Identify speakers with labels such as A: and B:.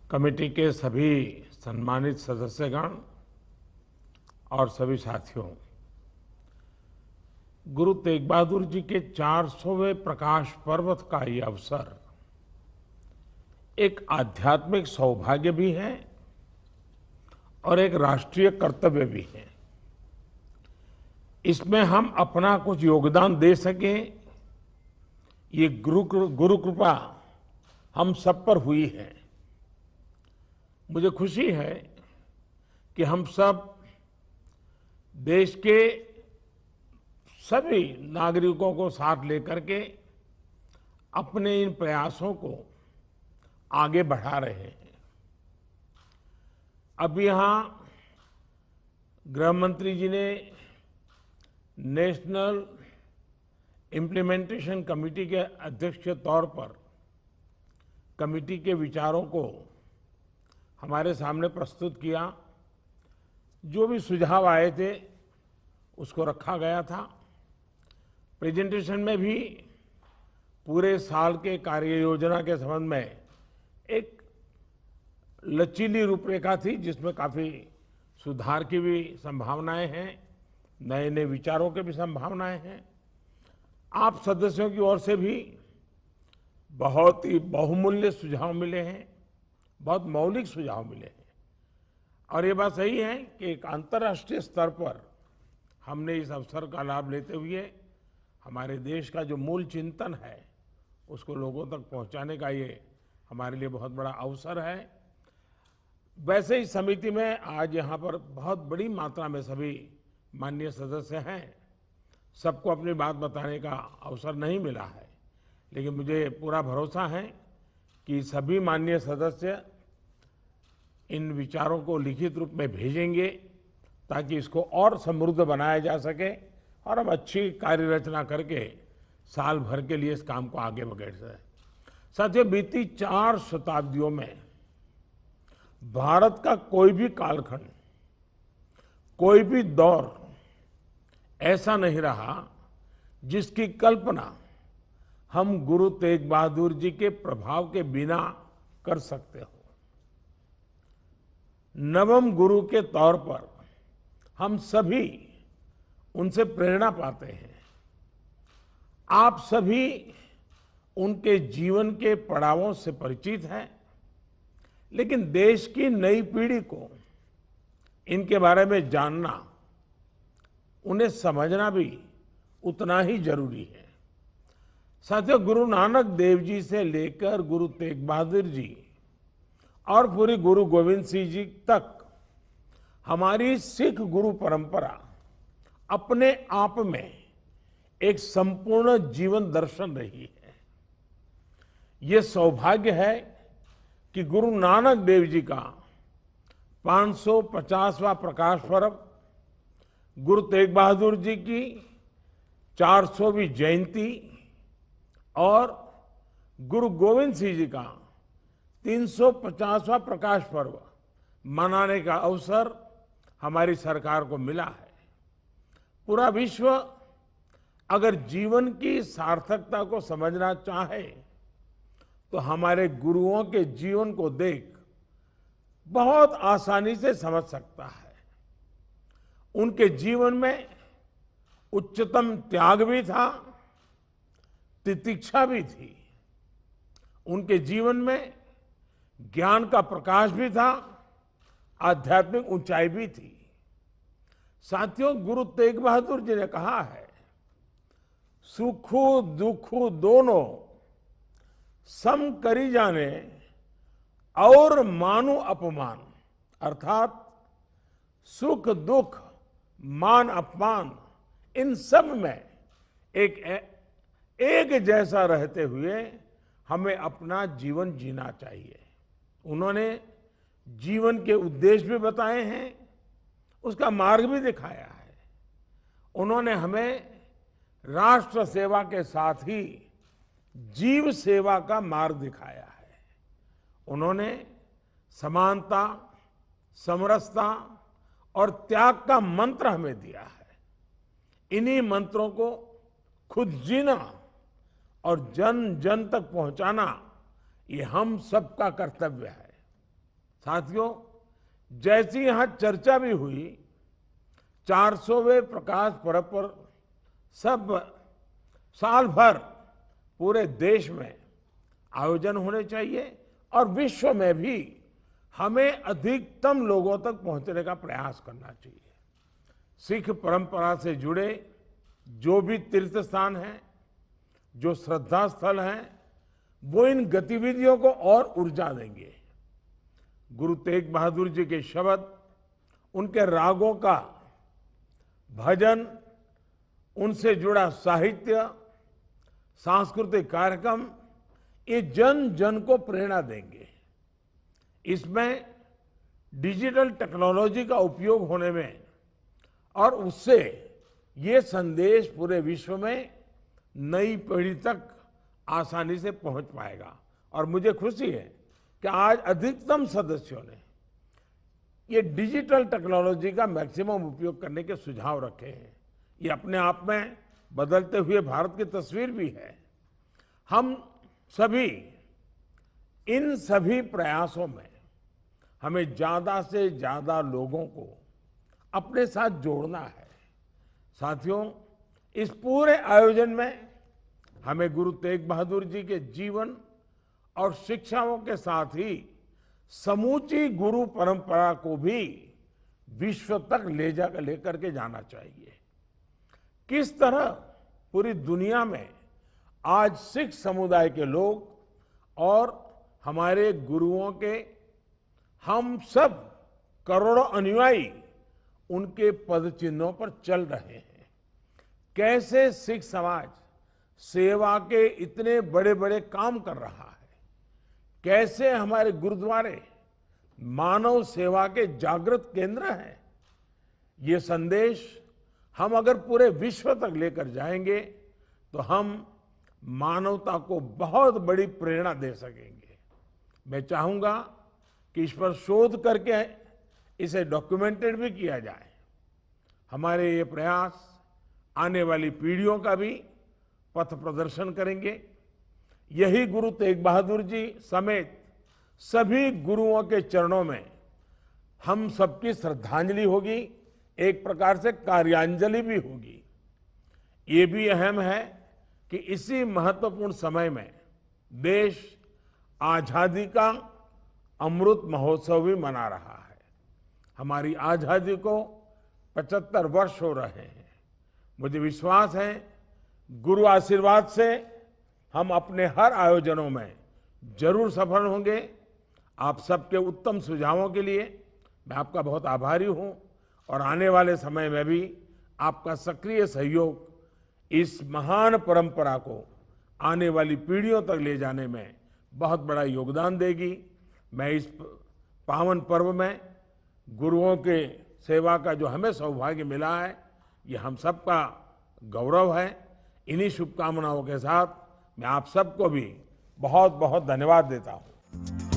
A: Committee के सभी सम्मानित सदस्यगण और सभी साथियों, गुरु तेग बहादुर जी के 400वें प्रकाश पर्व का ये अवसर एक आध्यात्मिक सौभाग्य भी है और एक राष्ट्रीय कर्तव्य भी है। इसमें हम अपना कुछ योगदान दे सके, ये गुरु कृपा हम सब पर हुई है। मुझे खुशी है कि हम सब देश के सभी नागरिकों को साथ लेकर के अपने इन प्रयासों को आगे बढ़ा रहे हैं। अब यहाँ गृह मंत्री जी ने नेशनल इम्प्लीमेंटेशन कमेटी के अध्यक्ष के तौर पर कमेटी के विचारों को हमारे सामने प्रस्तुत किया। जो भी सुझाव आए थे उसको रखा गया था। प्रेजेंटेशन में भी पूरे साल के कार्य योजना के संबंध में एक लचीली रूपरेखा थी, जिसमें काफी सुधार की भी संभावनाएं हैं, नए नए विचारों की भी संभावनाएं हैं। आप सदस्यों की ओर से भी बहुत ही बहुमूल्य सुझाव मिले हैं, बहुत मौलिक सुझाव मिले हैं। और ये बात सही है कि एक अंतर्राष्ट्रीय स्तर पर हमने इस अवसर का लाभ लेते हुए हमारे देश का जो मूल चिंतन है उसको लोगों तक पहुंचाने का ये हमारे लिए बहुत बड़ा अवसर है। वैसे ही समिति में आज यहाँ पर बहुत बड़ी मात्रा में सभी माननीय सदस्य हैं। सबको अपनी बात बताने का अवसर नहीं मिला है, लेकिन मुझे पूरा भरोसा है कि सभी माननीय सदस्य इन विचारों को लिखित रूप में भेजेंगे ताकि इसको और समृद्ध बनाया जा सके और हम अच्छी कार्य रचना करके साल भर के लिए इस काम को आगे बढ़ा सकें। साथियों, बीती 4 शताब्दियों में भारत का कोई भी कालखंड, कोई भी दौर ऐसा नहीं रहा जिसकी कल्पना हम गुरु तेग बहादुर जी के प्रभाव के बिना कर सकते हो। नवम गुरु के तौर पर हम सभी उनसे प्रेरणा पाते हैं। आप सभी उनके जीवन के पड़ावों से परिचित हैं, लेकिन देश की नई पीढ़ी को इनके बारे में जानना, उन्हें समझना भी उतना ही जरूरी है। साथियों, गुरु नानक देव जी से लेकर गुरु तेग बहादुर जी और पूरी गुरु गोविंद सिंह जी तक हमारी सिख गुरु परंपरा अपने आप में एक संपूर्ण जीवन दर्शन रही है। ये सौभाग्य है कि गुरु नानक देव जी का 550वां प्रकाश पर्व, गुरु तेग बहादुर जी की 400वीं जयंती और गुरु गोविंद सिंह जी का 350वां प्रकाश पर्व मनाने का अवसर हमारी सरकार को मिला है। पूरा विश्व अगर जीवन की सार्थकता को समझना चाहे तो हमारे गुरुओं के जीवन को देख बहुत आसानी से समझ सकता है। उनके जीवन में उच्चतम त्याग भी था, तितिक्षा भी थी। उनके जीवन में ज्ञान का प्रकाश भी था, आध्यात्मिक ऊंचाई भी थी। साथियों, गुरु तेग बहादुर जी ने कहा है, सुखु दुखु दोनों सम करी जाने और मानु अपमान। अर्थात सुख दुख मान अपमान इन सब में एक जैसा रहते हुए हमें अपना जीवन जीना चाहिए। उन्होंने जीवन के उद्देश्य भी बताए हैं, उसका मार्ग भी दिखाया है। उन्होंने हमें राष्ट्र सेवा के साथ ही जीव सेवा का मार्ग दिखाया है। उन्होंने समानता, समरसता और त्याग का मंत्र हमें दिया है। इन्हीं मंत्रों को खुद जीना और जन जन तक पहुंचाना, ये हम सबका कर्तव्य है। साथियों, जैसी यहां चर्चा भी हुई, 400वें प्रकाश पर्व पर सब साल भर पूरे देश में आयोजन होने चाहिए और विश्व में भी हमें अधिकतम लोगों तक पहुंचने का प्रयास करना चाहिए। सिख परंपरा से जुड़े जो भी तीर्थ स्थान हैं, जो श्रद्धा स्थल हैं, वो इन गतिविधियों को और ऊर्जा देंगे। गुरु तेग बहादुर जी के शब्द, उनके रागों का भजन, उनसे जुड़ा साहित्य, सांस्कृतिक कार्यक्रम, ये जन जन को प्रेरणा देंगे। इसमें डिजिटल टेक्नोलॉजी का उपयोग होने में और उससे ये संदेश पूरे विश्व में नई पीढ़ी तक आसानी से पहुंच पाएगा। और मुझे खुशी है कि आज अधिकतम सदस्यों ने ये डिजिटल टेक्नोलॉजी का मैक्सिमम उपयोग करने के सुझाव रखे हैं। ये अपने आप में बदलते हुए भारत की तस्वीर भी है। हम सभी इन सभी प्रयासों में हमें ज्यादा से ज्यादा लोगों को अपने साथ जोड़ना है। साथियों, इस पूरे आयोजन में हमें गुरु तेग बहादुर जी के जीवन और शिक्षाओं के साथ ही समूची गुरु परंपरा को भी विश्व तक लेकर के जाना चाहिए। किस तरह पूरी दुनिया में आज सिख समुदाय के लोग और हमारे गुरुओं के हम सब करोड़ों अनुयायी उनके पद चिन्हों पर चल रहे हैं। कैसे सिख समाज सेवा के इतने बड़े बड़े काम कर रहा है, कैसे हमारे गुरुद्वारे मानव सेवा के जागृत केंद्र हैं। ये संदेश हम अगर पूरे विश्व तक लेकर जाएंगे तो हम मानवता को बहुत बड़ी प्रेरणा दे सकेंगे। मैं चाहूंगा कि इस पर शोध करके इसे डॉक्यूमेंटेड भी किया जाए। हमारे ये प्रयास आने वाली पीढ़ियों का भी पथ प्रदर्शन करेंगे। यही गुरु तेग बहादुर जी समेत सभी गुरुओं के चरणों में हम सबकी श्रद्धांजलि होगी, एक प्रकार से कार्यांजलि भी होगी। ये भी अहम है कि इसी महत्वपूर्ण समय में देश आजादी का अमृत महोत्सव भी मना रहा है। हमारी आजादी को 75 वर्ष हो रहे हैं। मुझे विश्वास है गुरु आशीर्वाद से हम अपने हर आयोजनों में जरूर सफल होंगे। आप सबके उत्तम सुझावों के लिए मैं आपका बहुत आभारी हूं और आने वाले समय में भी आपका सक्रिय सहयोग इस महान परंपरा को आने वाली पीढ़ियों तक ले जाने में बहुत बड़ा योगदान देगी। मैं इस पावन पर्व में गुरुओं के सेवा का जो हमें सौभाग्य मिला है, ये हम सबका गौरव है। इन्हीं शुभकामनाओं के साथ मैं आप सबको भी बहुत बहुत धन्यवाद देता हूं।